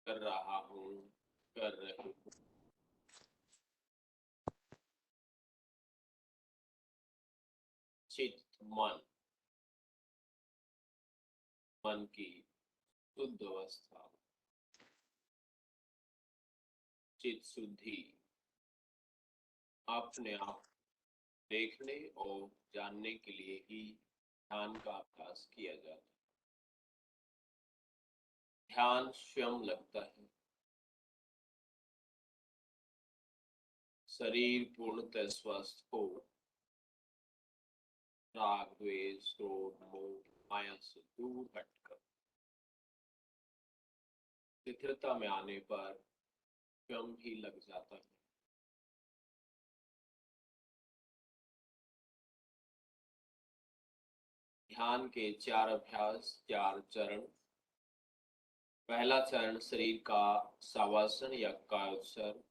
कर रहा हूँ, कर रही हूँ। चित्त मन, मन की शुद्ध अवस्था, चित्त शुद्धि अपने आप देखने और जानने के लिए ही ध्यान का अभ्यास किया जाता है। ध्यान स्वयं लगता है, शरीर पूर्णतः स्वस्थ हो, राग द्वेष क्रोध मोह माया से दूर हटकर स्थिरता में आने पर स्वयं ही लग जाता है। ध्यान के 4 अभ्यास, 4 चरण। पहला चरण शरीर का शवासन या कायोत्सर्ग।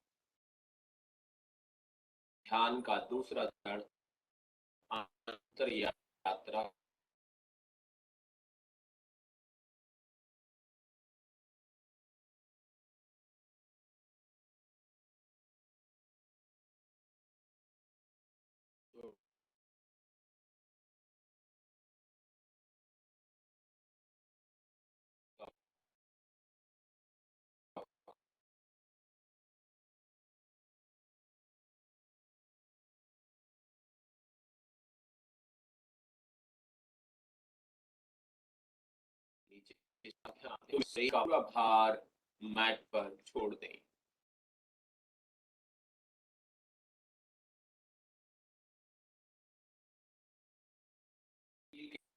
ध्यान का दूसरा चरण अंतर यात्रा। तो शरीर का पूरा भार मैट पर छोड़ दें।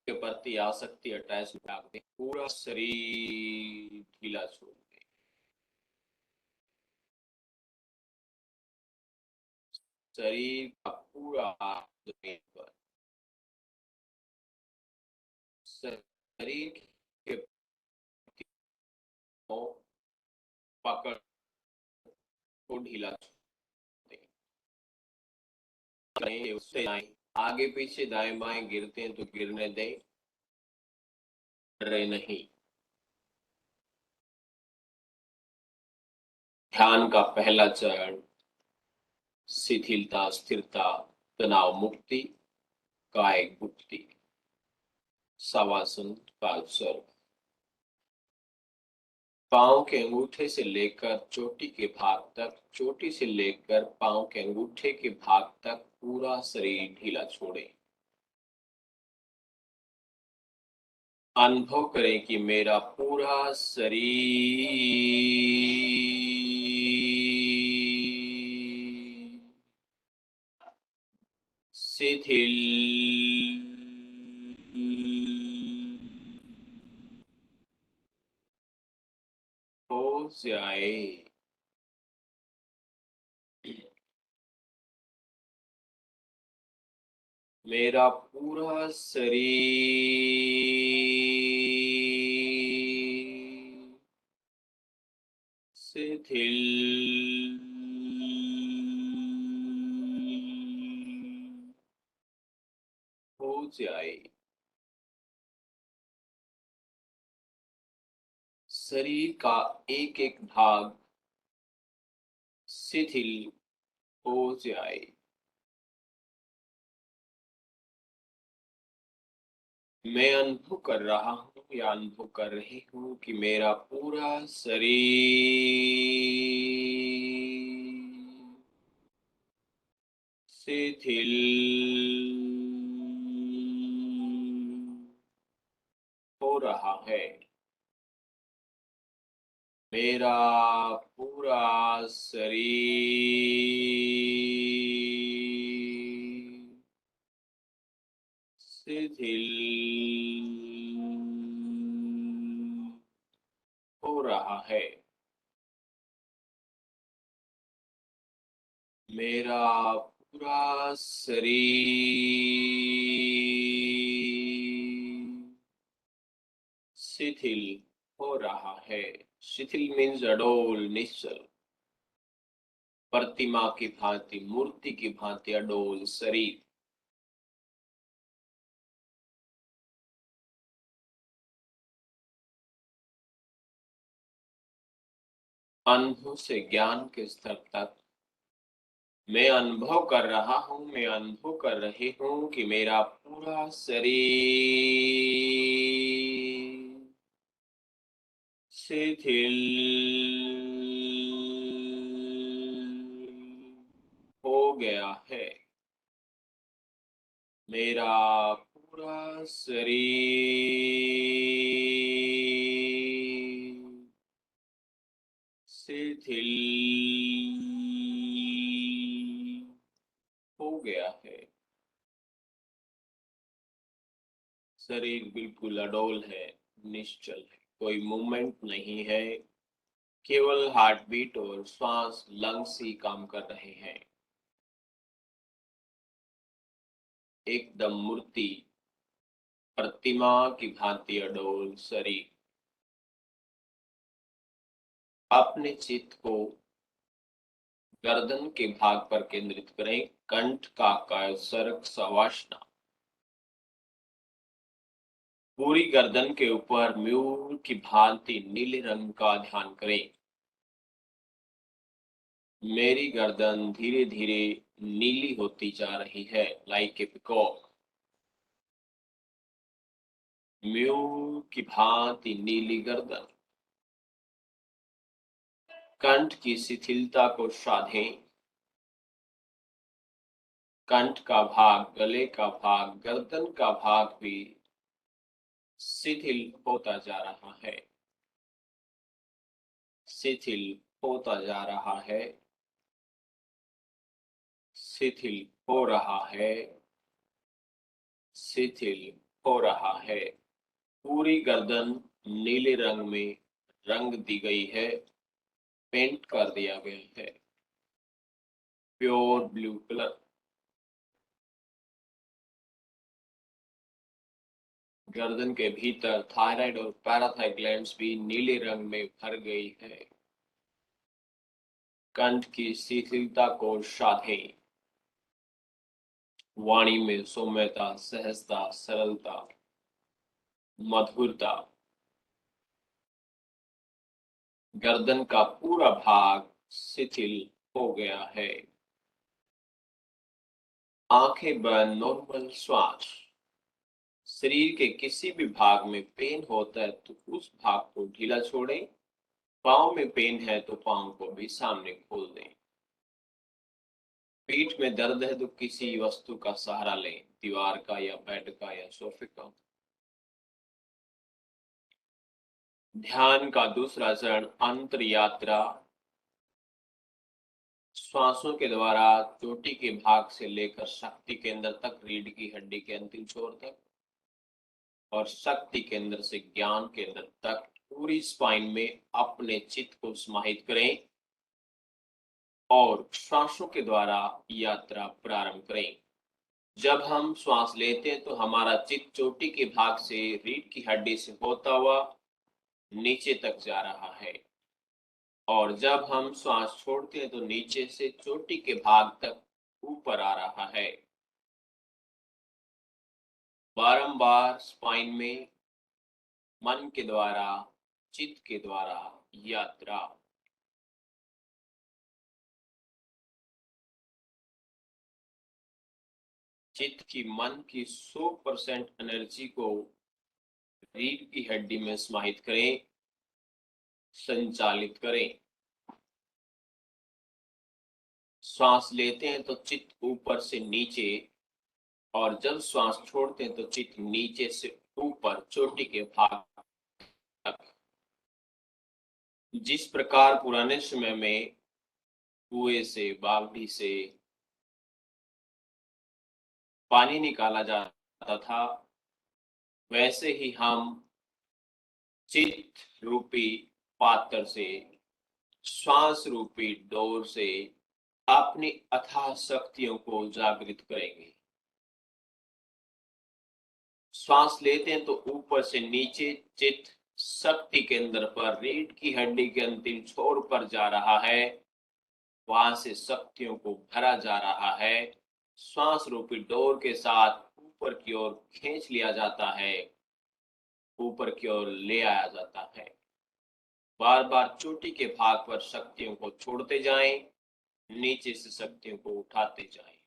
के प्रति आसक्ति अटैच त्याग दें, पूरा शरीर ढीला छोड़ दें। शरीर का पूरा जमीन पर, शरीर के पकड़ को ढीला छोड़ दें। उससे आगे पीछे दाएं बाएं गिरते हैं तो गिरने दें, डरे नहीं। ध्यान का पहला चरण शिथिलता, स्थिरता, तनाव मुक्ति, कायिक मुक्ति, शवासन का अवसर। पांव के अंगूठे से लेकर चोटी के भाग तक, चोटी से लेकर पांव के अंगूठे के भाग तक पूरा शरीर ढीला छोड़ें। अनुभव करें कि मेरा पूरा शरीर शिथिल हो जाए। मेरा पूरा शरीर शिथिल हो जाए। शरीर का एक एक भाग शिथिल हो जाए। मैं अनुभव कर रहा हूँ या अनुभव कर रही हूँ कि मेरा पूरा शरीर शिथिल हो रहा है। मेरा पूरा शरीर शिथिल हो रहा है। मेरा पूरा शरीर शिथिल हो रहा है। शिथिल मीन्स अडोल, निश्चल, प्रतिमा की भांति, मूर्ति की भांति अडोल शरीर। अनुभव से ज्ञान के स्तर तक मैं अनुभव कर रहा हूँ, मैं अनुभव कर रही हूँ कि मेरा पूरा शरीर शिथिल हो गया है। मेरा पूरा शरीर शिथिल हो गया है। शरीर बिल्कुल अडोल है, निश्चल है, कोई मूवमेंट नहीं है। केवल हार्ट बीट और श्वास, लंग्स ही काम कर रहे हैं। एकदम मूर्ति, प्रतिमा की भांति अडोल शरीर। अपने चित्त को गर्दन के भाग पर केंद्रित करें। कंठ का कायसरक सवासना। पूरी गर्दन के ऊपर मयूर की भांति नीले रंग का ध्यान करें। मेरी गर्दन धीरे धीरे नीली होती जा रही है, लाइक ए पिकॉक। मयूर की भांति नीली गर्दन। कंठ की शिथिलता को साधें। कंठ का भाग, गले का भाग, गर्दन का भाग भी शिथिल होता जा रहा है, शिथिल होता जा रहा है, शिथिल हो रहा है, शिथिल हो रहा है। पूरी गर्दन नीले रंग में रंग दी गई है, पेंट कर दिया गया है, प्योर ब्लू कलर। गर्दन के भीतर थायराइड और पैराथाइड ग्लैंड्स भी नीले रंग में भर गई है। कंठ की शिथिलता को साधें। वाणी में सौम्यता, सहजता, सरलता, मधुरता। गर्दन का पूरा भाग शिथिल हो गया है। आंखें बंद, नॉर्मल श्वास। शरीर के किसी भी भाग में पेन होता है तो उस भाग को ढीला छोड़ें। पाँव में पेन है तो पाँव को भी सामने खोल दें। पीठ में दर्द है तो किसी वस्तु का सहारा लें, दीवार का या बेड का या सोफे का। ध्यान का दूसरा चरण अंतर यात्रा। श्वासों के द्वारा चोटी के भाग से लेकर शक्ति केंद्र तक, रीढ़ की हड्डी के अंतिम छोर तक, और शक्ति केंद्र से ज्ञान केंद्र तक पूरी स्पाइन में अपने चित्त को समाहित करें और श्वासों के द्वारा यात्रा प्रारंभ करें। जब हम श्वास लेते हैं तो हमारा चित्त चोटी के भाग से रीढ़ की हड्डी से होता हुआ नीचे तक जा रहा है, और जब हम श्वास छोड़ते हैं तो नीचे से चोटी के भाग तक ऊपर आ रहा है। बारंबार स्पाइन में मन के द्वारा, चित्त के द्वारा यात्रा। चित्त की, मन की 100% एनर्जी को रीढ़ की हड्डी में समाहित करें, संचालित करें। श्वास लेते हैं तो चित्त ऊपर से नीचे, और जब श्वास छोड़ते हैं तो चित्त नीचे से ऊपर चोटी के भाग तक। जिस प्रकार पुराने समय में कुएं से, बावड़ी से पानी निकाला जाता था, वैसे ही हम चित्त रूपी पात्र से, श्वास रूपी डोर से अपनी अथाह शक्तियों को जागृत करेंगे। श्वास लेते हैं तो ऊपर से नीचे चित्त शक्ति केंद्र पर, रीढ़ की हड्डी के अंतिम छोर पर जा रहा है, वहां से शक्तियों को भरा जा रहा है। श्वास रूपी डोर के साथ ऊपर की ओर खींच लिया जाता है, ऊपर की ओर ले आया जाता है। बार बार चोटी के भाग पर शक्तियों को छोड़ते जाएं, नीचे से शक्तियों को उठाते जाएं।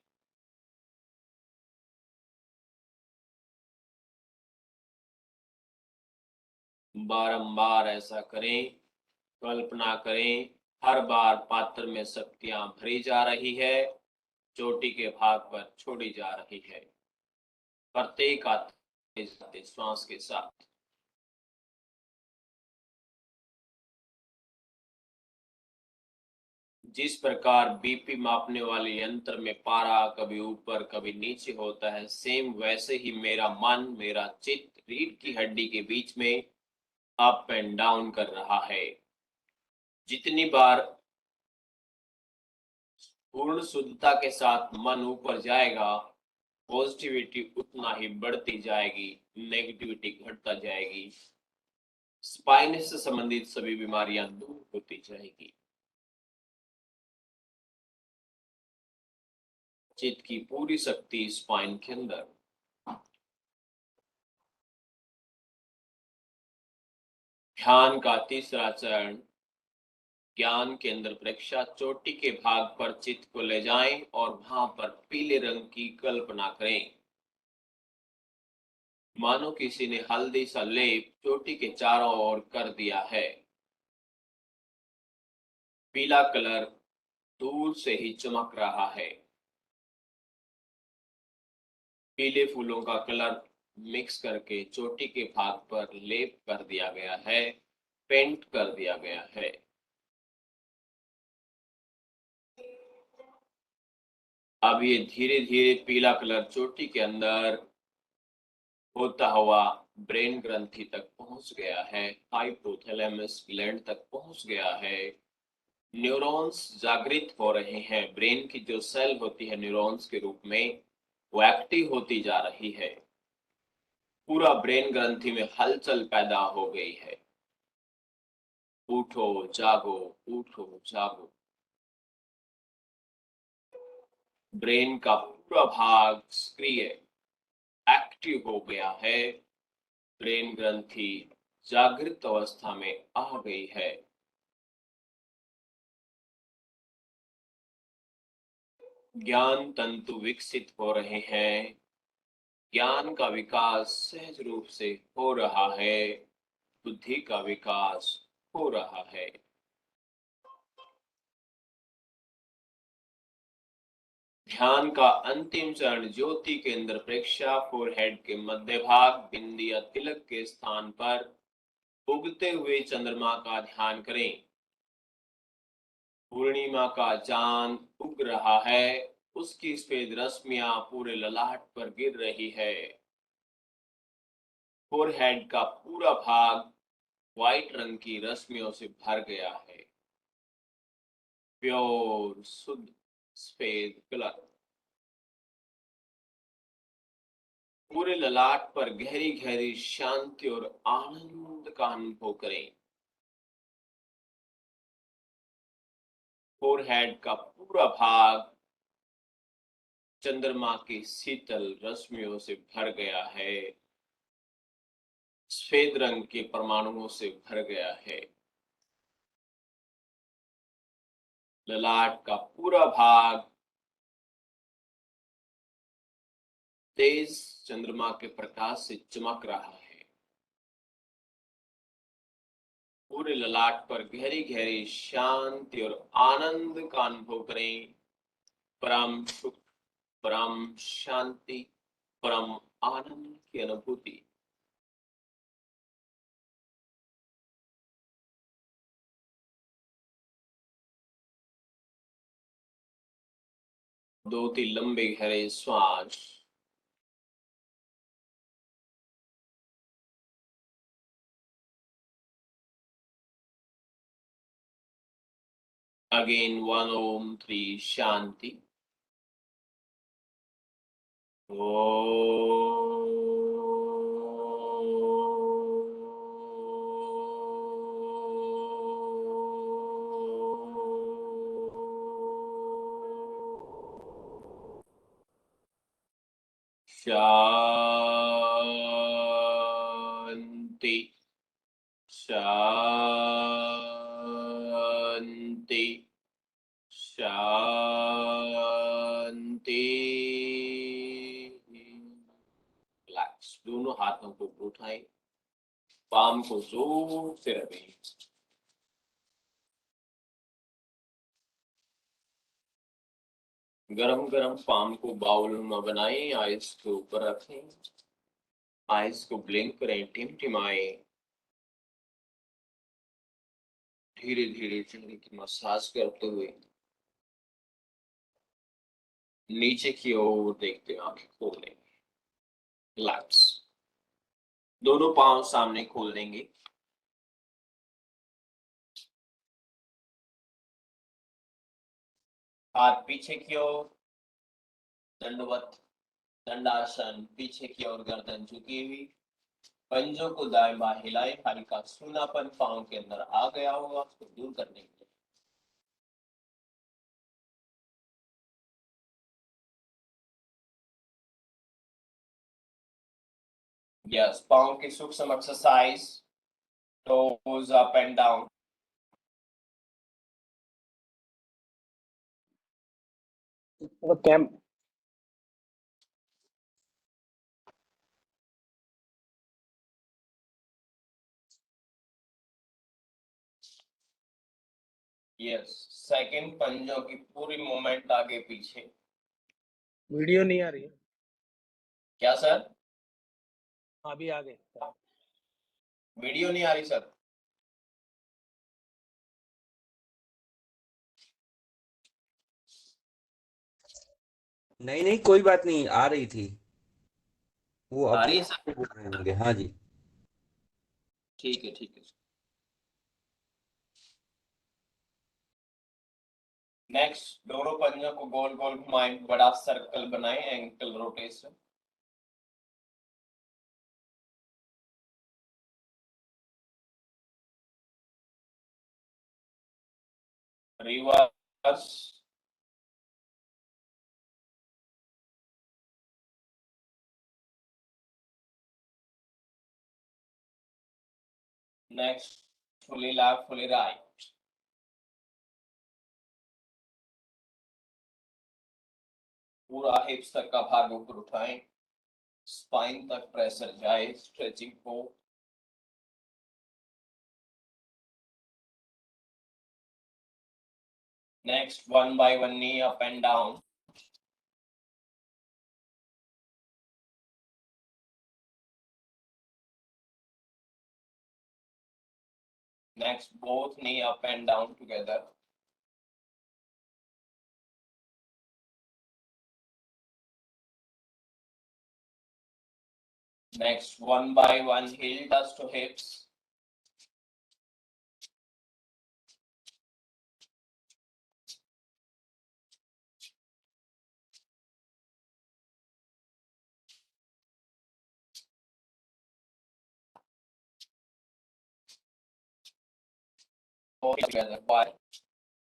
बारंबार ऐसा करें। कल्पना करें, हर बार पात्र में शक्तियां भरी जा रही है, चोटी के भाग पर छोड़ी जा रही है। प्रत्येक आते जाते श्वास के साथ जिस प्रकार बीपी मापने वाले यंत्र में पारा कभी ऊपर कभी नीचे होता है, सेम वैसे ही मेरा मन, मेरा चित्त रीढ़ की हड्डी के बीच में अप एंड डाउन कर रहा है। जितनी बार पूर्ण शुद्धता के साथ मन ऊपर जाएगा, पॉजिटिविटी उतना ही बढ़ती जाएगी, नेगेटिविटी घटता जाएगी, स्पाइन से संबंधित सभी बीमारियां दूर होती जाएगी। चित्त की पूरी शक्ति स्पाइन के अंदर। ध्यान का तीसरा चरण, ज्ञान केंद्र परीक्षा। चोटी के भाग पर चित्त को ले जाएं और वहां पर पीले रंग की कल्पना करें, मानो किसी ने हल्दी सा लेप चोटी के चारों ओर कर दिया है। पीला कलर दूर से ही चमक रहा है। पीले फूलों का कलर मिक्स करके चोटी के भाग पर लेप कर दिया गया है, पेंट कर दिया गया है। अब ये धीरे धीरे पीला कलर चोटी के अंदर होता हुआ ब्रेन ग्रंथि तक पहुंच गया है, हाइपोथैलेमस ग्लैंड तक पहुंच गया है। न्यूरॉन्स जागृत हो रहे हैं, ब्रेन की जो सेल होती है न्यूरॉन्स के रूप में, वो एक्टिव होती जा रही है। पूरा ब्रेन ग्रंथि में हलचल पैदा हो गई है। उठो जागो, उठो जागो। ब्रेन का पूरा भाग सक्रिय, एक्टिव हो गया है। ब्रेन ग्रंथि जागृत अवस्था में आ गई है। ज्ञान तंतु विकसित हो रहे हैं। ज्ञान का विकास सहज रूप से हो रहा है। बुद्धि का विकास हो रहा है। ध्यान का अंतिम चरण, ज्योति केंद्र प्रेक्षा। फोरहेड के मध्य भाग, बिंदी या तिलक के स्थान पर उगते हुए चंद्रमा का ध्यान करें। पूर्णिमा का चांद उग रहा है, उसकी सफेद रश्मियां पूरे ललाट पर गिर रही है। फोरहेड का पूरा भाग व्हाइट रंग की रश्मियों से भर गया है। प्योर शुद्ध सफेद कलर। पूरे ललाट पर गहरी गहरी शांति और आनंद का अनुभव करें। फोरहेड का पूरा भाग चंद्रमा की शीतल रश्मियों से भर गया है, सफेद रंग के परमाणुओं से भर गया है। ललाट का पूरा भाग तेज चंद्रमा के प्रकाश से चमक रहा है। पूरे ललाट पर गहरी गहरी शांति और आनंद का अनुभव करें। परम सुख, परम शांति, परम आनंद की अनुभूति। दो तीन लंबे गहरे श्वास। अगेन 1 ओम 3 शांति। शांति, शांति। शांति शांति। रिलैक्स। दोनों हाथों को उठाएं, पाम को जोर से रखें। गरम गरम पाम को बाउल में बनाएं, आइस के ऊपर रखें, आइस को ब्लिंक करें, टिमटिमाएं। धीरे धीरे चेहरे की मसाज करते हुए नीचे की ओर देखते हुए आंखें खोल लेंगे। रिलैक्स। दोनों पांव सामने खोल देंगे। हाथ पीछे की ओर, दंडवत दंडासन, पीछे की ओर गर्दन झुकी हुई। पंजों को दाएं बाएं हिलाएं, हल्का सूनापन पांव के अंदर आ गया होगा उसको दूर करने के लिए यस, पांव की सूक्ष्म exercise, toes up and down. वो कैंप यस, सेकंड, पंजों की पूरी मूवमेंट आगे पीछे। वीडियो नहीं आ रही है। क्या सर? अभी आ गए। वीडियो नहीं आ रही सर? नहीं नहीं, कोई बात नहीं, आ रही थी वो आ अपने रही है आप सर? से बोल रहे होंगे। हाँ जी। ठीक है ठीक है। नेक्स्ट, दोनों पंजों को गोल गोल घुमाएं, बड़ा सर्कल बनाएं, ankle rotation. Reverse. Next, fully left fully right. पूरा हिप्स तक का भाग ऊपर उठाएं, स्पाइन तक प्रेशर जाए, स्ट्रेचिंग को। Next, one by one knee up and down. Next, both knee up and down together. Next, one by one, heel touch to hips. Four together. 1,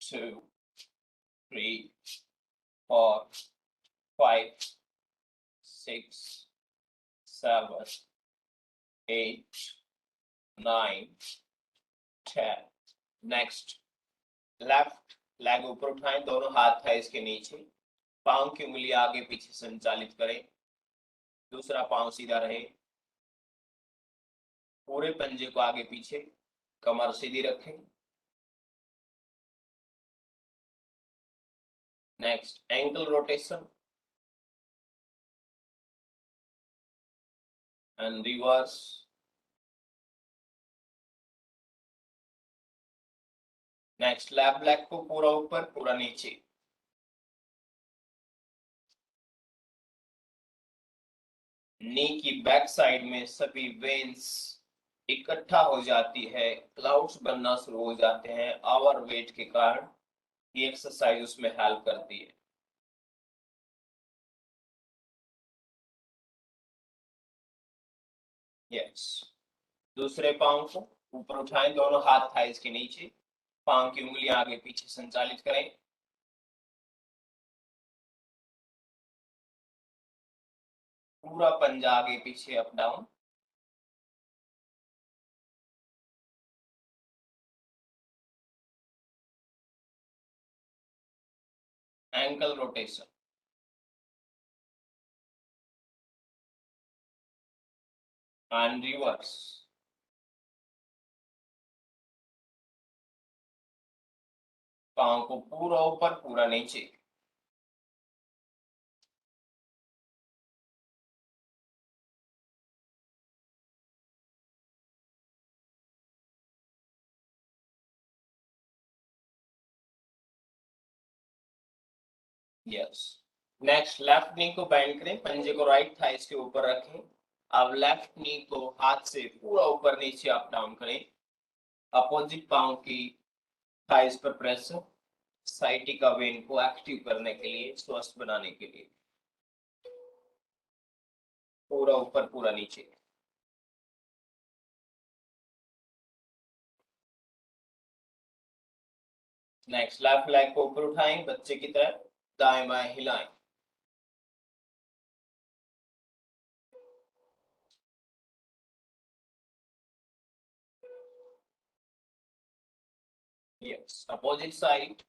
2, 3, 4, 5, 6, 7, 8, 9, 10. Next, left leg ऊपर उठाएं, दोनों हाथ है इसके नीचे, पांव की उंगली आगे पीछे संचालित करें, दूसरा पांव सीधा रहे, पूरे पंजे को आगे पीछे, कमर सीधी रखें। Next, ankle rotation and reverse. Next, left leg को पूरा ऊपर पूरा नीचे। नी की बैक साइड में सभी वेन्स इकट्ठा हो जाती है, क्लाउड्स बनना शुरू हो जाते हैं ओवर वेट के कारण। ये एक्सरसाइज उसमें हेल्प करती है। यस, दूसरे पांव को ऊपर उठाएं, दोनों हाथ थाइस के नीचे, पांव की उंगलियां आगे पीछे संचालित करें, पूरा पंजा आगे पीछे up down. ankle rotation. And reverse. पाँव को पूरा ऊपर पूरा नीचे. यस. नेक्स्ट लेफ्ट नी को बेंड करें, पंजे को राइट थाइस के ऊपर रखें. अब लेफ्ट नी को हाथ से पूरा ऊपर नीचे अप डाउन करें. अपोजिट पाँव की थाइस पर प्रेस. साइटिका वेन को एक्टिव करने के लिए, स्वस्थ बनाने के लिए. पूरा ऊपर पूरा नीचे. नेक्स्ट लेफ्ट लेग को ऊपर उठाएं, बच्चे की तरह दाएं बाएं हिलाएं. Yes. Opposite side.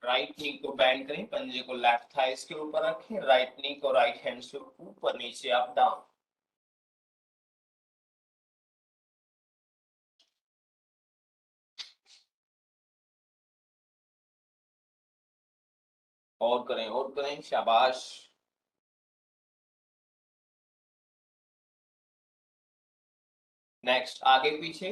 Right knee को बेंड करें, पंजे को लेफ्ट थाइस के ऊपर रखें. राइट नी को राइट हैंड से ऊपर नीचे अप डाउन. और करें, शाबाश. नेक्स्ट आगे पीछे.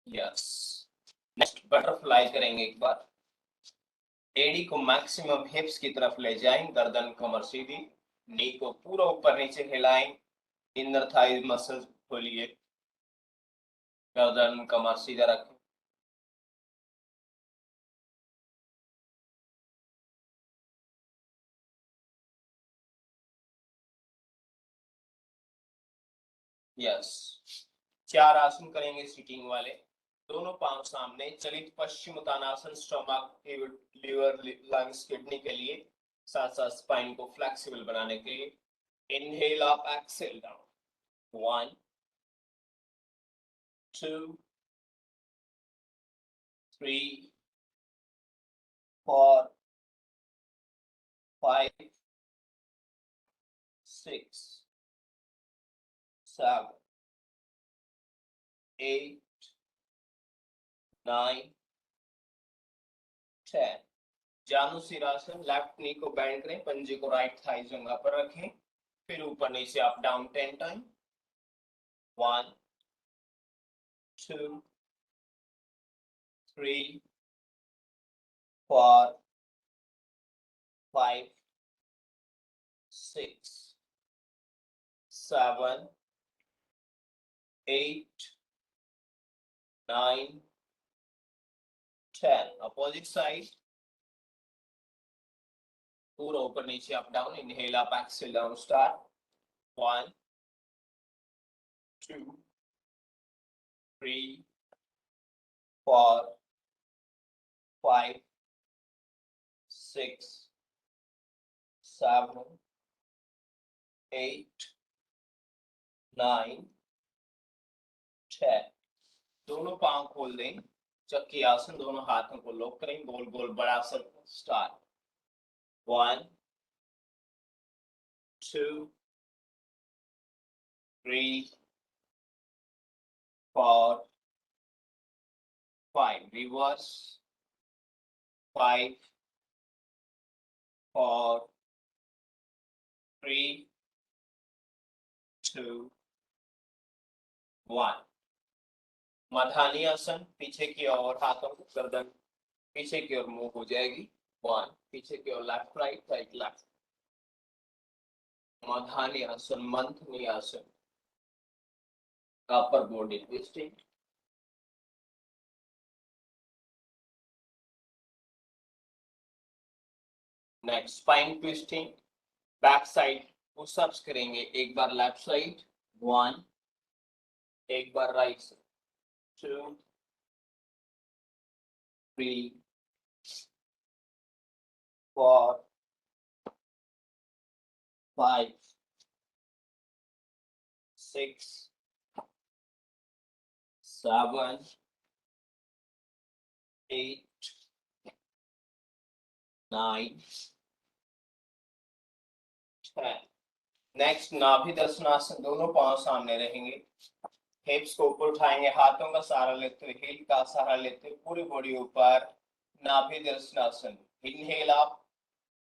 यस. नेक्स्ट बटरफ्लाई करेंगे एक बार. एडी को मैक्सिमम हिप्स की तरफ ले जाएं, गर्दन कमर सीधी. नी को पूरा ऊपर नीचे हिलाएं. इनर थाई मसल्स खोलिए. गर्दन कमर सीधा रखें. यस. 4 आसन करेंगे सीटिंग वाले. दोनों पांव सामने. चलित पश्चिम उत्तानासन स्टमक, लिवर, लंग्स, किडनी के लिए, साथ साथ स्पाइन को फ्लेक्सिबल बनाने के लिए. Inhale up, exhale down. 1 2 3 4 5 6 7 8 9 10. जानुसिरासन. Left नी को बेंड करें, पंजे को राइट थाई जंघा पर रखें. फिर ऊपर नीचे up down 10 time. 1 2 3 4 5 6 7 8 9 10. Opposite side. पूरा ऊपर नीचे up down. Inhale up, exhale down. Start. 1 2 3 4 5 6 7 8 9 10. दोनों पांव खोल दें. चक्की आसन. दोनों हाथों को लॉक करें. गोल गोल बड़ा सर्कल. स्टार्ट. 1 2 3 4 5. Reverse. 5 4 3 2 1. मधानी आसन. पीछे की ओर हाथों को, गर्दन पीछे की ओर मूव हो जाएगी. 1. पीछे की ओर लेफ्ट राइट राइट लेफ्ट. मधानी आसन, मंथनी आसन. Upper body twisting. Next spine twisting. Back side pushups करेंगे. एक बार लेफ्ट साइड 1, एक बार राइट साइड 2 3 4 5 6 7 8 9 10। नेक्स्ट नाभि दर्शनासन, दोनों पांव सामने रहेंगे, हिप्स को ऊपर उठाएंगे, हाथों का सहारा लेते हुए, हील का सहारा लेते हुए पूरी बॉडी ऊपर, नाभि दर्शनासन। Inhale up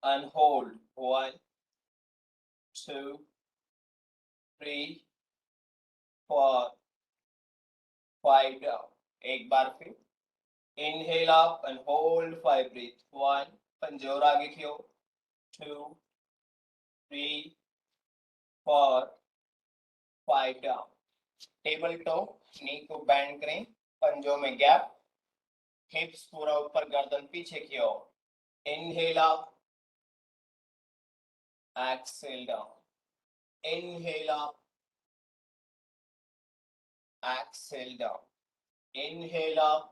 and hold 1 2 3 4 5 down। एक बार फिर inhale up and hold 5 breathe 1, पंजे और आगे की ओर, 2 3 4 5 डाउन। टेबल टॉप, नी को बेंड करें, पंजों में गैप, हिप्स पूरा ऊपर, गर्दन पीछे की ओर। Inhale up, exhale down, inhale up, exhale down, inhale up,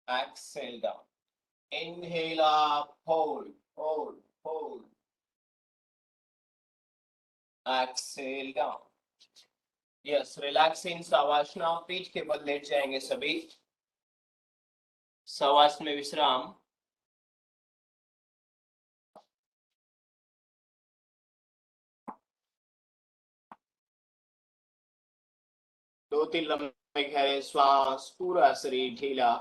exhale down, inhale up, hold, exhale down। Yes, relax in shavasana, पीठ के बल लेट जाएंगे सभी, शवासन में विश्राम। दो तीन लंबे गहरे श्वास, पूरा शरीर ढीला।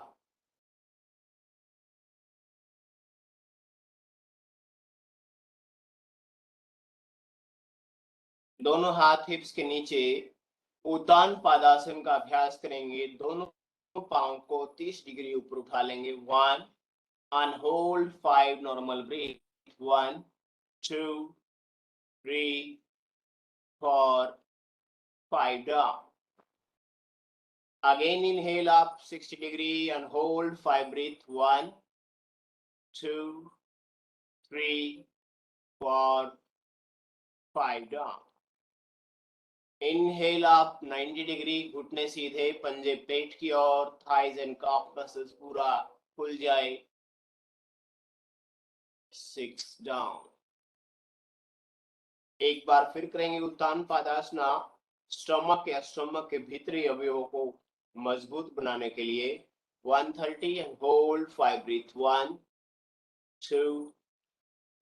दोनों हाथ हिप्स के नीचे, उत्तान पादासन का अभ्यास करेंगे। दोनों पांव को 30 डिग्री ऊपर उठा लेंगे। 1 and hold 5 normal breath 1 2 3 4 5 down। Again inhale up 60 degree and hold 5 breath 1 2 3 4 5 down। Inhale up 90 degree, घुटने सीधे, पंजे पेट की ओर, thighs and calf muscles पूरा खुल जाए। 6 down। एक बार फिर करेंगे उत्तान पादासना, स्टमक के भीतरी अवयवों को मजबूत बनाने के लिए। 130 and hold 5 breath 1 2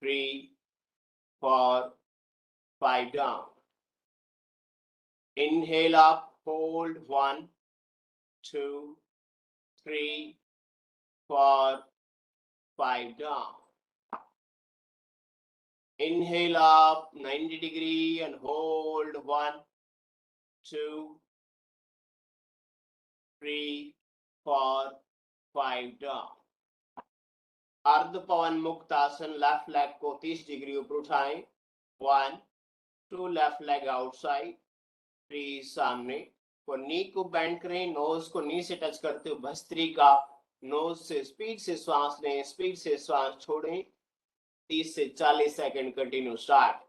3 4 5 down। Inhale up, hold 1 2 3 4 5 down। Inhale up 90 degree and hold 1 2 3 4 5 down। अर्ध पवन मुक्त आसन, लेफ्ट लेग को 30 डिग्री ऊपर उठाएं। 1 2 लेफ्ट लेग आउटसाइड, 3 सामने। को नी को बेंड करें, नोज को नी से टच करते हुए भस्त्रिका, नोज से स्पीड से श्वास लें, स्पीड से श्वास छोड़ें। 30 से 40 सेकंड कंटिन्यू। स्टार्ट।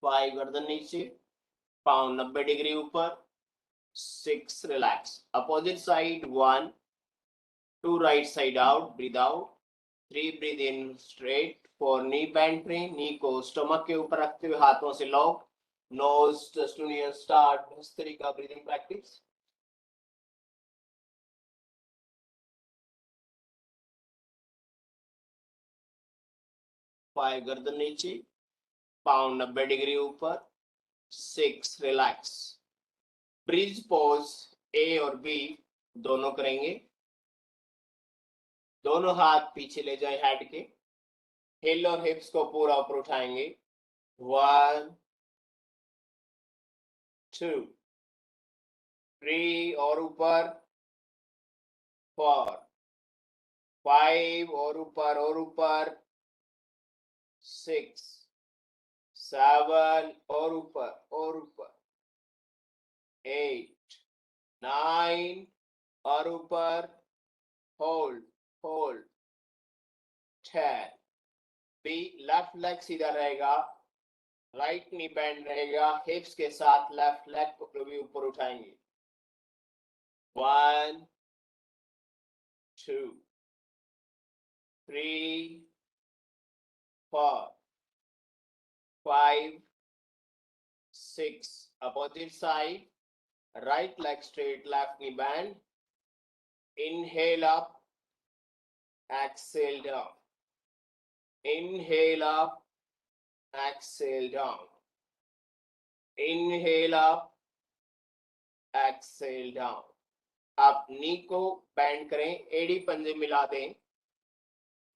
फाइव गर्दन नीचे, पाँव 90 डिग्री ऊपर। 6 relax. Opposite side 1 2 right side out, breathe out. 3 breathe in straight. 4 knee bend करें, नी को स्टमक के ऊपर रखते हुए हाथों से lock, nose touch to near. Start bhastrika breathing practice. Five गर्दन नीचे, पाँव 90 डिग्री ऊपर। 6 रिलैक्स। ब्रिज पोज ए और बी दोनों करेंगे। दोनों हाथ पीछे ले जाए हेड के, हिल और हिप्स को पूरा ऊपर उठाएंगे। 1 2 3 और ऊपर, 4 5 और ऊपर 6 7 और ऊपर 8 9 और ऊपर, होल्ड 10। बी लेफ्ट लेग सीधा रहेगा, राइट नी बैंड रहेगा, हिप्स के साथ लेफ्ट लेग को भी ऊपर उठाएंगे। 1 2 3 4 5 6 opposite side, right leg straight, left knee bend, inhale up, exhale down, inhale up, exhale down, inhale up, exhale down। आप नी को बैंड करें, एड़ी पंजे मिला दें,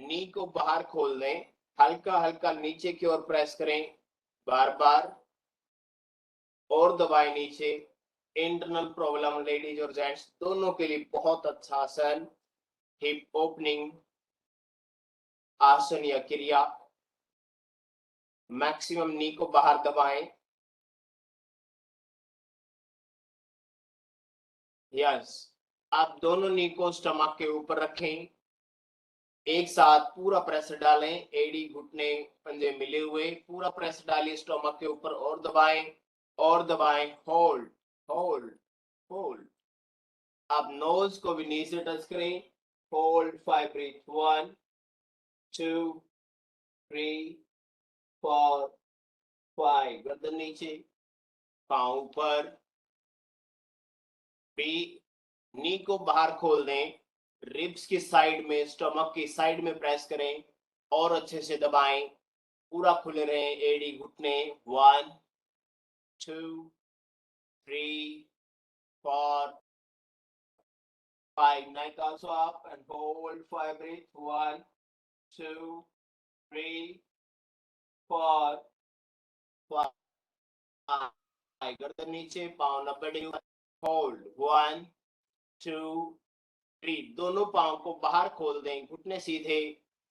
नी को बाहर खोल दें, हल्का हल्का नीचे की ओर प्रेस करें, बार बार और दबाएं नीचे। इंटरनल प्रॉब्लम लेडीज और जेंट्स दोनों के लिए बहुत अच्छा आसन, हिप ओपनिंग आसन या क्रिया। मैक्सिमम नी को बाहर दबाएं। यस, आप दोनों नी को स्टमक के ऊपर रखें, एक साथ पूरा प्रेस डालें, एड़ी घुटने पंजे मिले हुए, पूरा प्रेस डालिए स्टमक के ऊपर और दबाएं, होल्ड होल्ड होल्ड। आप नोज को भी नी से टच करें, होल्ड 5 ब्रीथ, 1 2 3 4 5, गर्दन नीचे, पांव ऊपर, नी को बाहर खोल दें, रिब्स की साइड में, स्टमक की साइड में प्रेस करें और अच्छे से दबाएं, पूरा खुले रहें एड़ी घुटने। 1 2 3 4 5, neck also up and hold 5 breath, 1 2 3 4 5, गर्दन नीचे, पांव 90 डिग्री, होल्ड 1 2 3, दोनों पांव को बाहर खोल दें, घुटने सीधे,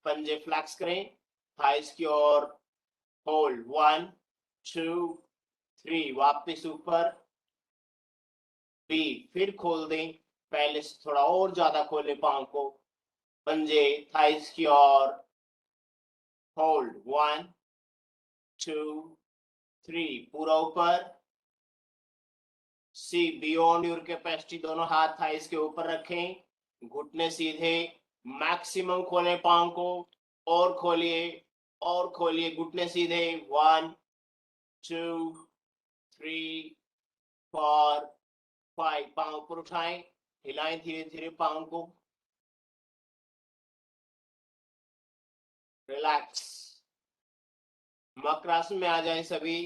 पंजे फ्लेक्स करें, थाइस की ओर, होल्ड 1 2 3, वापस ऊपर, फिर खोल दें, पहले से थोड़ा और ज्यादा खोले पांव को, पंजे थाइस की ओर, होल्ड 1 2 3, पूरा ऊपर, सी बियॉन्ड योर कैपेसिटी, दोनों हाथ थाइस के ऊपर रखें, घुटने सीधे, मैक्सिमम खोलें पांव को, और खोलिए घुटने सीधे, 1 2 3 4 5, पांव ऊपर उठाएं, हिलाएं धीरे धीरे पांव को, रिलैक्स। मकरासन में आ जाएं सभी।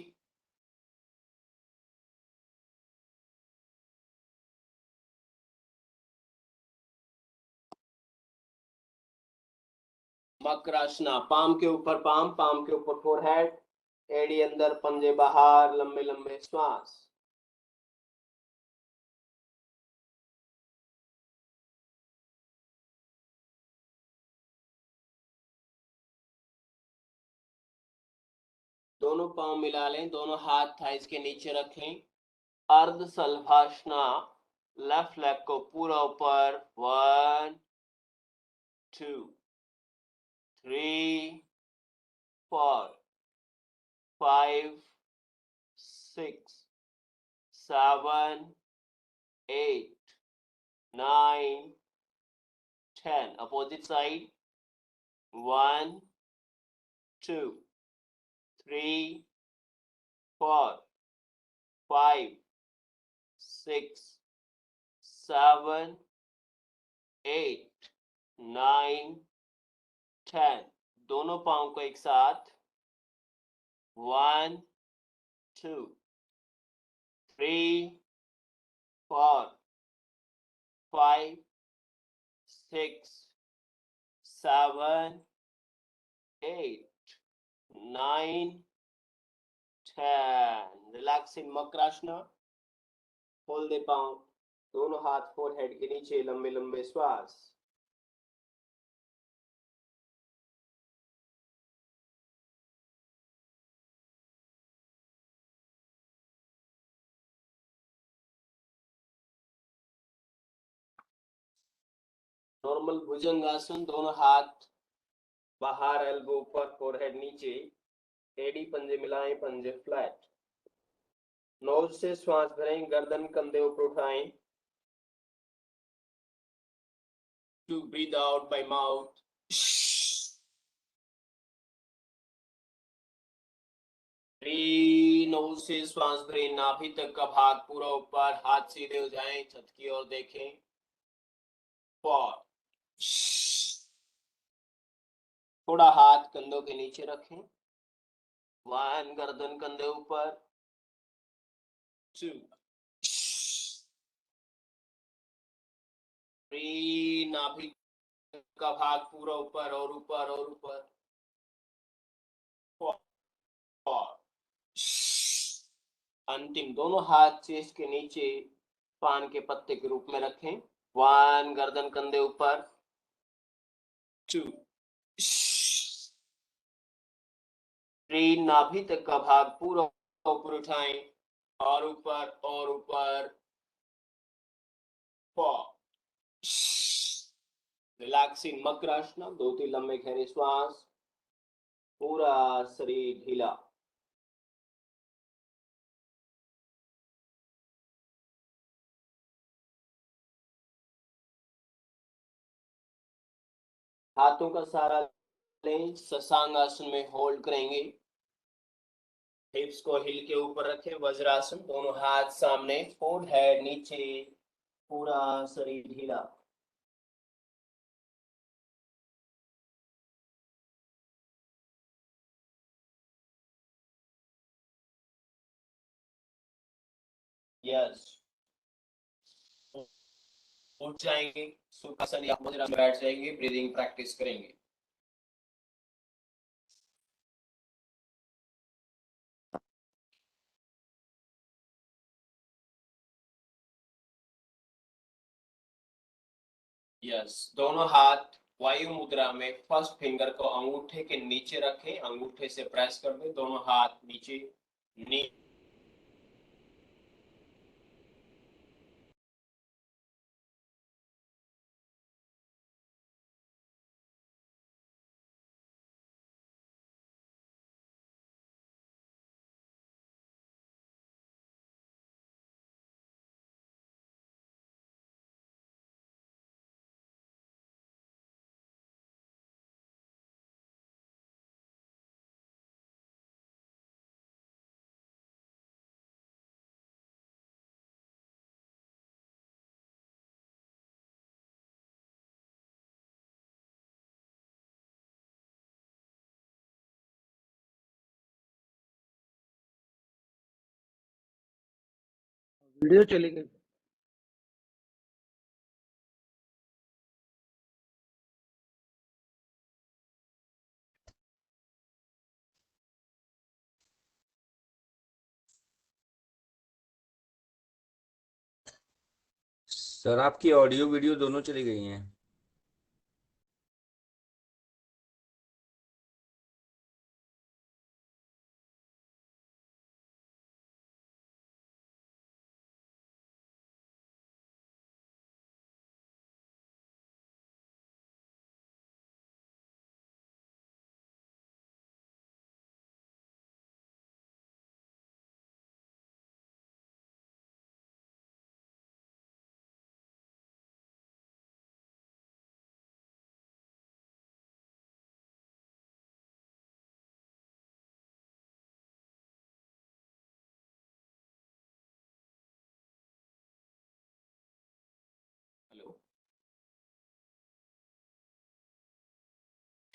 मकरासना, पाम के ऊपर पाम के ऊपर फोरहेड, एड़ी अंदर, पंजे बाहर, लंबे लंबे श्वास। दोनों पांव मिला लें, दोनों हाथ थाइस के नीचे रखें, अर्ध सल्वासना, लेफ्ट लेग को पूरा ऊपर, 1 2 3 4 5 6 7 8 9 10, opposite side, 1 2 3 4 5 6 7 8 9 10, दोनों पांव को एक साथ, 1 2 3 4 5 6 7 8 9 10, रिलैक्स इन मकरासना, खोल दे पांव, दोनों हाथ फोरहेड के नीचे, लंबे लंबे श्वास। नॉर्मल भुजंगासन, दोनों हाथ बाहर, एल्बो ऊपर, फोरहेड नीचे, एडी पंजे मिलाएं, पंजे फ्लैट। नोज से श्वास भरें, गर्दन कंधे ऊपर उठाएं। 2 breathe out by mouth। 3 knows से श्वास भरें, नाभि तक का भाग पूरा ऊपर, हाथ सीधे हो जाएं, छत की ओर देखें। 4 थोड़ा हाथ कंधों के नीचे रखें। 1 गर्दन कंधे ऊपर। 2 3 नाभि का भाग पूरा ऊपर और ऊपर और ऊपर। 4 अंतिम दोनों हाथ चेस्ट के नीचे पान के पत्ते के रूप में रखें। 1 गर्दन कंधे ऊपर। 2 3 नाभि तक का भाग पूरा ऊपर उठाएं और ऊपर और ऊपर। 4 रिलैक्सिंग मकरासना, 2-3 लंबे गहरे श्वास, पूरा शरीर ढीला। हाथों का सहारा लें, शशांक आसन में होल्ड करेंगे। हिप्स को हिल के ऊपर रखें, वज्रासन, दोनों हाथ सामने, फोरहेड नीचे, पूरा शरीर ढीला। यस, उठ जाएंगे, सुखासन या वज्रासन में बैठ जाएंगे, ब्रीदिंग प्रैक्टिस करेंगे। यस, दोनों हाथ वायु मुद्रा में फर्स्ट फिंगर को अंगूठे के नीचे रखें, अंगूठे से प्रेस कर दें, दोनों हाथ नीचे नी वीडियो चली गई। सर आपकी ऑडियो वीडियो दोनों चली गई हैं। हेलो,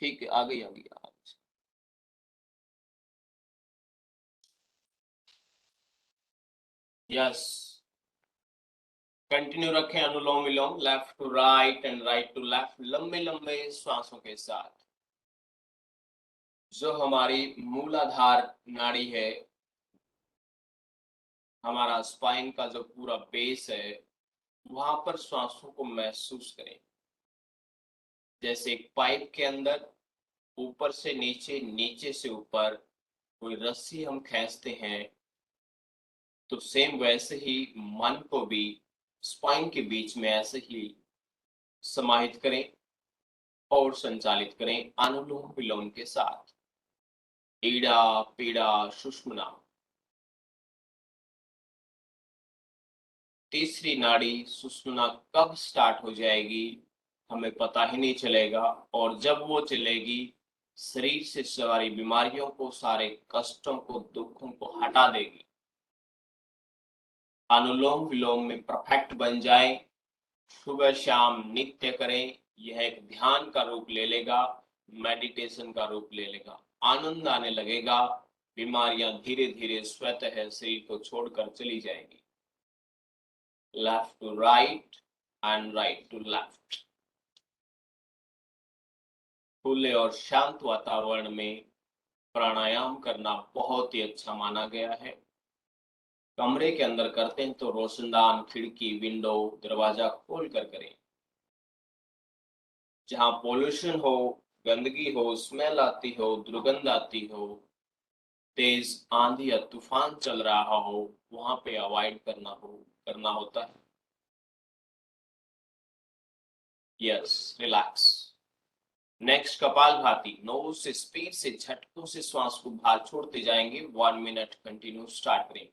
ठीक है, आ गई आ गई। यस, कंटिन्यू रखें, अनुलोम विलोम, left to right and right to left, लंबे लंबे श्वासों के साथ। जो हमारी मूलाधार नाड़ी है, हमारा स्पाइन का जो पूरा बेस है, वहां पर श्वासों को महसूस करें। जैसे एक पाइप के अंदर ऊपर से नीचे, नीचे से ऊपर कोई रस्सी हम खींचते हैं, तो सेम वैसे ही मन को भी स्पाइन के बीच में ऐसे ही समाहित करें और संचालित करें अनुलोम विलोम के साथ। ईड़ा पीड़ा सुषुम्ना। तीसरी नाड़ी सुषुम्ना कब स्टार्ट हो जाएगी हमें पता ही नहीं चलेगा, और जब वो चलेगी शरीर से सारी बीमारियों को, सारे कष्टों को, दुखों को हटा देगी। अनुलोम विलोम में परफेक्ट बन जाए, सुबह शाम नित्य करें। यह एक ध्यान का रूप ले लेगा, मेडिटेशन का रूप ले लेगा, आनंद आने लगेगा, बीमारियां धीरे धीरे स्वतः शरीर को छोड़कर चली जाएगी। Left to right and right to left. खुले और शांत वातावरण में प्राणायाम करना बहुत ही अच्छा माना गया है। कमरे के अंदर करते हैं तो रोशनदान, खिड़की, विंडो, दरवाजा खोल कर करें। जहां पोल्यूशन हो, गंदगी हो, स्मेल आती हो, दुर्गंध आती हो, तेज आंधी या तूफान चल रहा हो, वहां पे अवॉइड करना होता है। Yes, relax. Next kapalbhati. Nose से स्पीड से झटकों से श्वास को बाहर छोड़ते जाएंगे। 1 मिनट कंटिन्यू स्टार्ट करें।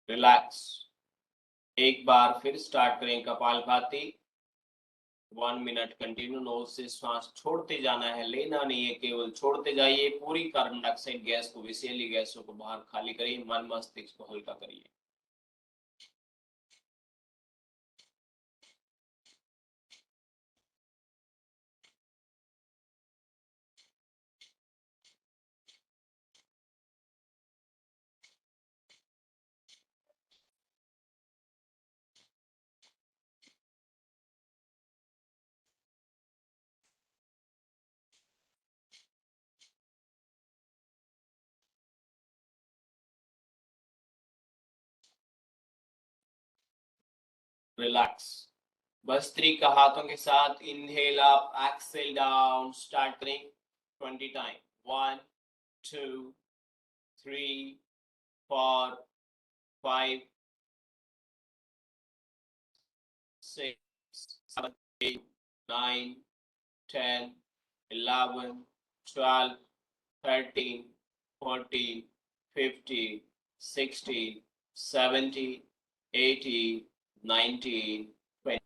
रिलैक्स। एक बार फिर स्टार्ट करें कपालभाति। 1 मिनट कंटिन्यू नोज से श्वास छोड़ते जाना है, लेना नहीं है, केवल छोड़ते जाइए। पूरी कार्बन डाइऑक्साइड गैस को, विषैली गैसों को बाहर खाली करिए। मन मस्तिष्क को हल्का करिए। रिलैक्स। भस्त्रिका हाथों के साथ inhale up, exhale down. Start करें 20 टाइम। 1 2 3 4 5 6 7 8 9 10 11 12 13 14 15 16 17 18 19 20।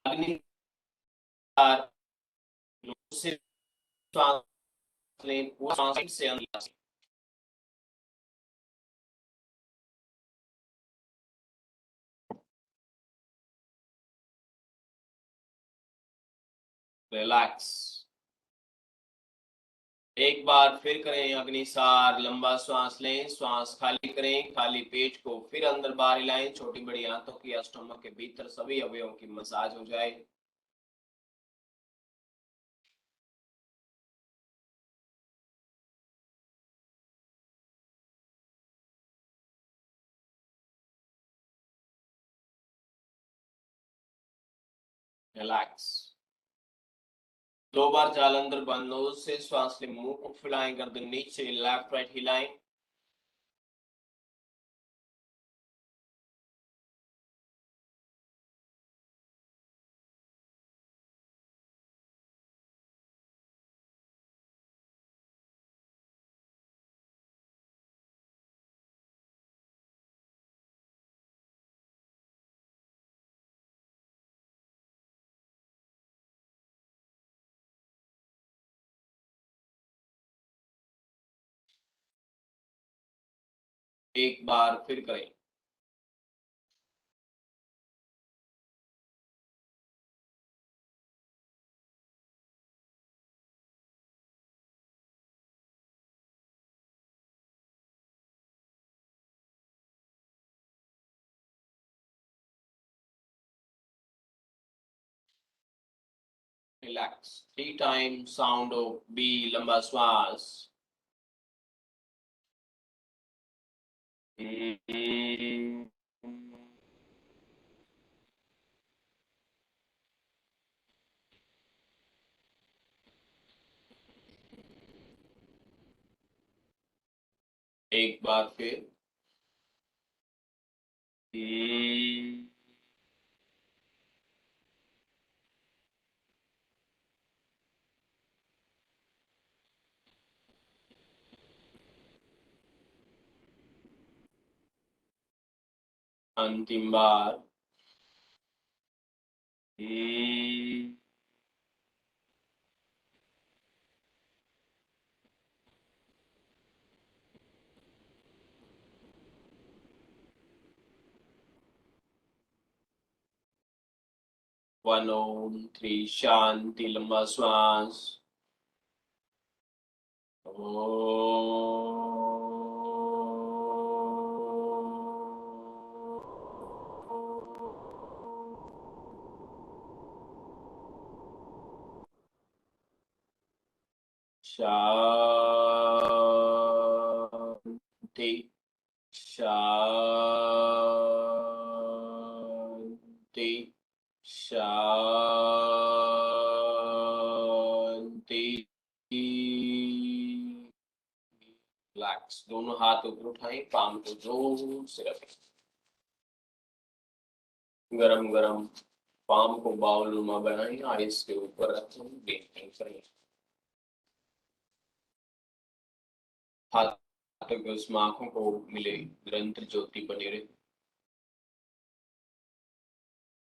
अग्नि से श्वास लें, पूरा श्वास से अंदर। रिलैक्स। एक बार फिर करें अग्निसार। लंबा श्वास लें, श्वास खाली करें, खाली पेट को फिर अंदर बाहर हिलाएं। छोटी बड़ी आंतों की या स्टमक के भीतर सभी अवयवों की मसाज हो जाए। रिलैक्स। 2 बार जालंधर बंद। नोज से श्वास लें, मुंह को फुलाएं, गर्दन नीचे, लेफ्ट राइट हिलाएं। एक बार फिर करें। Relax. 3 time sound of bee, लंबा श्वास। एक बार फिर। अंतिम बार। 1 ओम 3 शांति, लंबा श्वास। शांति, शांति, शांति। रिलैक्स। दोनों हाथ ऊपर उठाएं, पाम को जोर से रखें। गरम गरम पाम को बाउल नुमा बनाएं, आइस के ऊपर रखें, ब्रीथिंग करें। हाथों के उसमें आंखों को मिले, निरंतर ज्योति बनी रहे।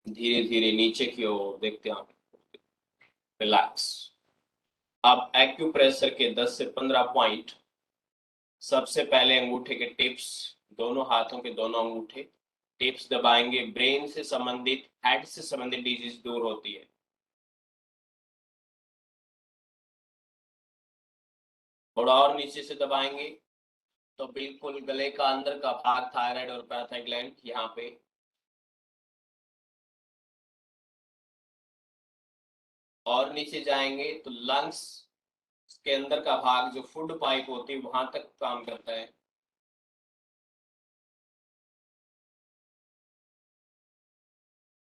धीरे धीरे नीचे की ओर देखते हैं। रिलैक्स। अब एक्यूप्रेशर के 10 से 15 पॉइंट। सबसे पहले अंगूठे के टिप्स, दोनों हाथों के दोनों अंगूठे टिप्स दबाएंगे। ब्रेन से संबंधित, हेड से संबंधित डिजीज दूर होती है। थोड़ा और नीचे से दबाएंगे तो बिल्कुल गले का अंदर का भाग, थायराइड और पैराथाइरोइड ग्लैंड, यहाँ पे। और नीचे जाएंगे तो लंग्स के अंदर का भाग, जो फूड पाइप होती है, वहां तक काम करता है।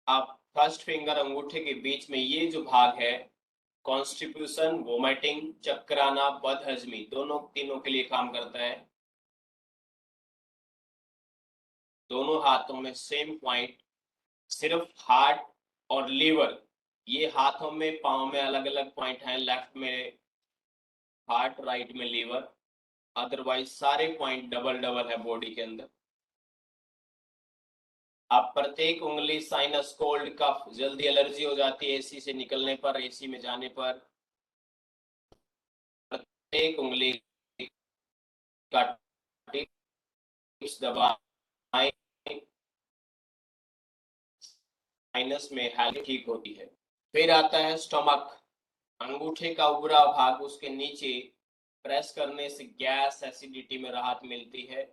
आप फर्स्ट फिंगर अंगूठे के बीच में ये जो भाग है, कॉन्स्टिट्यूशन, वोमिटिंग, चक्कर आना, बदहजमी, दोनों तीनों के लिए काम करता है। दोनों हाथों में सेम पॉइंट, सिर्फ हार्ट और लीवर, ये हाथों में पांव में अलग अलग पॉइंट हैं। लेफ्ट में हार्ट, राइट में लीवर, अदरवाइज सारे पॉइंट डबल डबल है बॉडी के अंदर। अब प्रत्येक उंगली, साइनस, कोल्ड, कफ, जल्दी एलर्जी हो जाती है एसी से निकलने पर, एसी में जाने पर। प्रत्येक उंगली का टिप्स दबाएं, साइनस में हेल्थ ठीक होती है। फिर आता है स्टमक। अंगूठे का ऊपरा भाग, उसके नीचे प्रेस करने से गैस, एसिडिटी में राहत मिलती है।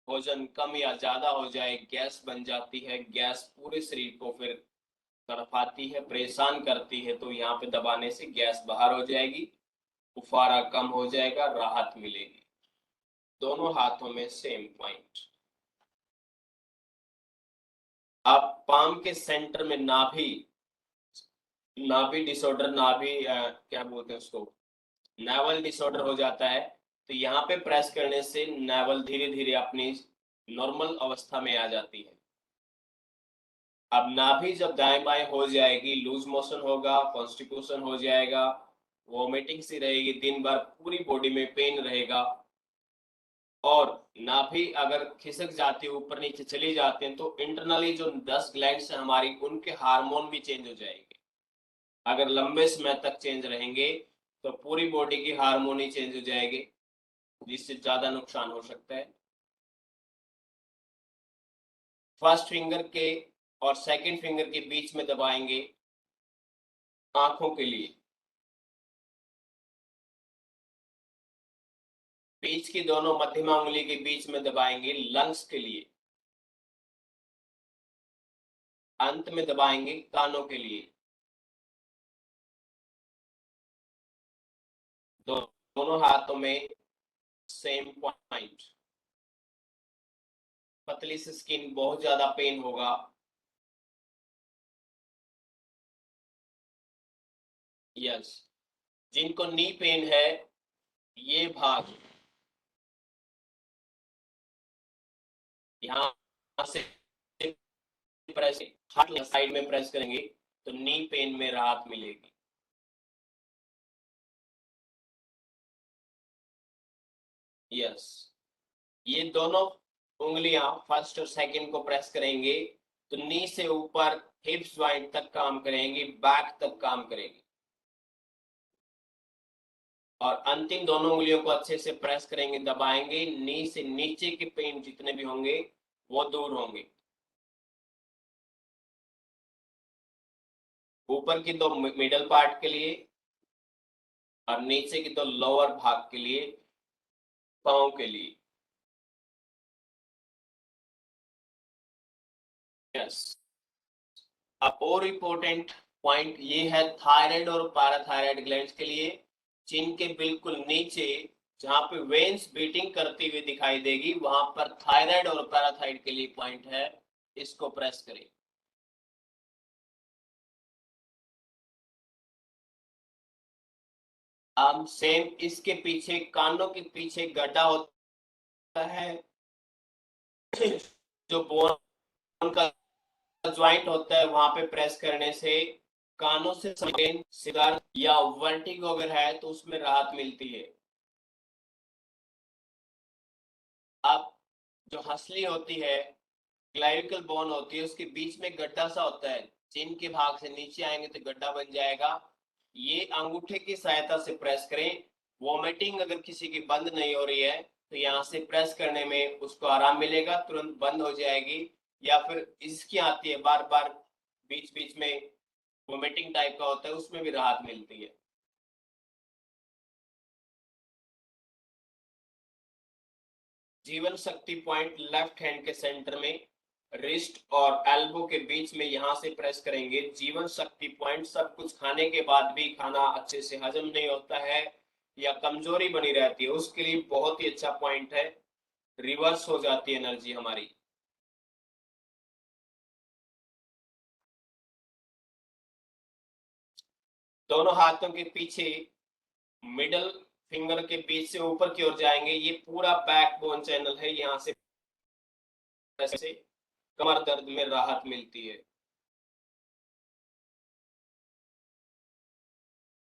भोजन कम या ज्यादा हो जाए, गैस बन जाती है। गैस पूरे शरीर को फिर तड़पाती है, परेशान करती है, तो यहाँ पे दबाने से गैस बाहर हो जाएगी, उफारा कम हो जाएगा, राहत मिलेगी। दोनों हाथों में सेम पॉइंट। अब पाम के सेंटर में नाभि, नाभि डिसऑर्डर, नाभि क्या बोलते हैं उसको, नावल डिसऑर्डर हो जाता है, तो यहाँ पे प्रेस करने से नावल धीरे धीरे अपनी नॉर्मल अवस्था में आ जाती है। अब नाभि जब दाएं बाएं हो जाएगी, लूज मोशन होगा, कॉन्स्टिपेशन हो जाएगा, वोमिटिंग सी रहेगी, दिन भर पूरी बॉडी में पेन रहेगा। और नाभि अगर खिसक जाती है, ऊपर नीचे चली जाते हैं, तो इंटरनली जो 10 ग्लैंड्स हैं हमारी, उनके हार्मोन भी चेंज हो जाएंगे। अगर लंबे समय तक चेंज रहेंगे तो पूरी बॉडी की हार्मोन ही चेंज हो जाएगी, जिससे ज्यादा नुकसान हो सकता है। फर्स्ट फिंगर के और सेकंड फिंगर के बीच में दबाएंगे आंखों के लिए। बीच की दोनों मध्यमा उंगली के बीच में दबाएंगे लंग्स के लिए। अंत में दबाएंगे कानों के लिए। दोनों हाथों में सेम पॉइंट। पतली सी स्किन, बहुत ज्यादा पेन होगा। यस, जिनको नी पेन है, ये भाग यहाँ से प्रेस, हाथ साइड में प्रेस करेंगे तो नी पेन में राहत मिलेगी। यस, ये दोनों उंगलियां फर्स्ट और सेकंड को प्रेस करेंगे तो नी से ऊपर हिप्स ज्वाइंट तक काम करेंगी, बैक तक काम करेंगी। और अंतिम दोनों उंगलियों को अच्छे से प्रेस करेंगे, दबाएंगे, नी से नीचे के पेन जितने भी होंगे वो दूर होंगे। ऊपर की दो मिडल पार्ट के लिए और नीचे की दो लोअर भाग के लिए, पांव के लिए। यस, अब और इम्पोर्टेंट पॉइंट ये है थायराइड और पैराथायराइड ग्लैंड्स के लिए। चिन के बिल्कुल नीचे जहां पे वेन्स बीटिंग करती हुई दिखाई देगी, वहां पर थायराइड और पैराथायराइड के लिए पॉइंट है, इसको प्रेस करें। अब सेम इसके पीछे, कानों के पीछे गड्ढा होता है, जो बोन का ज्वाइंट होता है, वहां पे प्रेस करने से कानों से सिगार या वर्टिगो अगर है तो उसमें राहत मिलती है। अब जो हंसली होती है, क्लाविकल बोन होती है, उसके बीच में गड्ढा सा होता है, चिन के भाग से नीचे आएंगे तो गड्ढा बन जाएगा। ये अंगूठे की सहायता से प्रेस करें। वॉमिटिंग अगर किसी की बंद नहीं हो रही है तो यहाँ से प्रेस करने में उसको आराम मिलेगा, तुरंत बंद हो जाएगी। या फिर इसकी आती है बार बार, बीच बीच में वोमिटिंग टाइप का होता है, उसमें भी राहत मिलती है। जीवन शक्ति पॉइंट लेफ्ट हैंड के सेंटर में, रिस्ट और एल्बो के बीच में, यहां से प्रेस करेंगे। जीवन शक्ति पॉइंट, सब कुछ खाने के बाद भी खाना अच्छे से हजम नहीं होता है या कमजोरी बनी रहती है, उसके लिए बहुत ही अच्छा पॉइंट है, रिवर्स हो जाती है एनर्जी हमारी। दोनों हाथों के पीछे मिडल फिंगर के बीच से ऊपर की ओर जाएंगे, ये पूरा बैक बोन चैनल है, यहां से कमर दर्द में राहत मिलती है।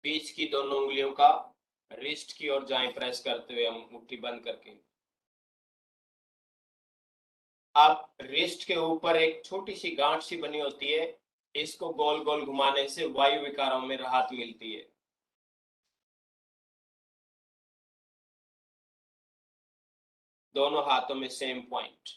बीच की दोनों उंगलियों का रिस्ट की ओर जाएं, प्रेस करते हुए, हम मुट्ठी बंद करके। अब रिस्ट के ऊपर एक छोटी सी गांठ सी बनी होती है, इसको गोल गोल घुमाने से वायु विकारों में राहत मिलती है। दोनों हाथों में सेम पॉइंट।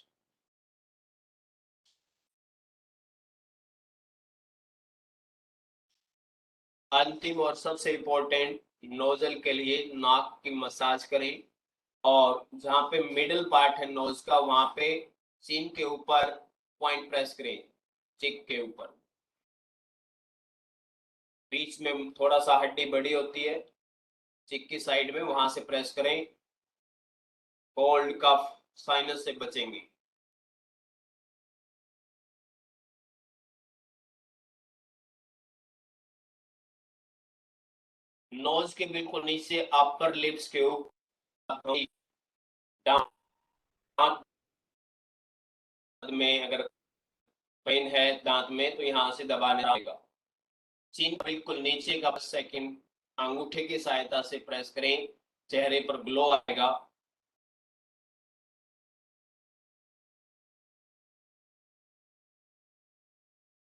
अंतिम और सबसे इंपॉर्टेंट, नोजल के लिए नाक की मसाज करें और जहां पे मिडिल पार्ट है नोज का, वहां पे चिन के ऊपर पॉइंट प्रेस करें, चिक के ऊपर। बीच में थोड़ा सा हड्डी बड़ी होती है चिक की साइड में, वहां से प्रेस करें। कोल्ड कफ साइनस से बचेंगे। नोज के बिल्कुल नीचे अपर लिप्स के ऊपर, दांत में अगर पेन है दांत में तो यहां से दबाने रहेगा। चिन बिल्कुल नीचे का सेकंड अंगूठे की सहायता से प्रेस करें, चेहरे पर ग्लो आएगा।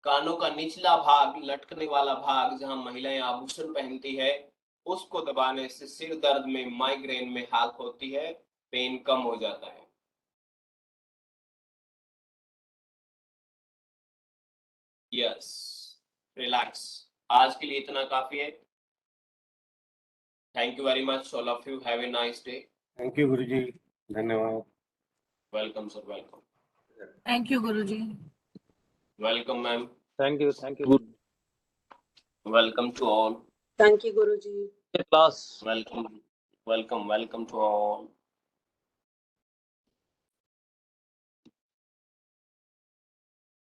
कानों का निचला भाग, लटकने वाला भाग, जहां महिलाएं आभूषण पहनती है, उसको दबाने से सिर दर्द में, माइग्रेन में हेल्प होती है, पेन कम हो जाता है। Yes, relax. आज के लिए इतना काफी है। Thank you very much all of you, have a nice day. Thank you गुरुजी, धन्यवाद। Welcome sir, welcome. Thank you गुरुजी। Welcome ma'am. Thank you. Welcome to all. Thank you, Guruji. class. Welcome to all.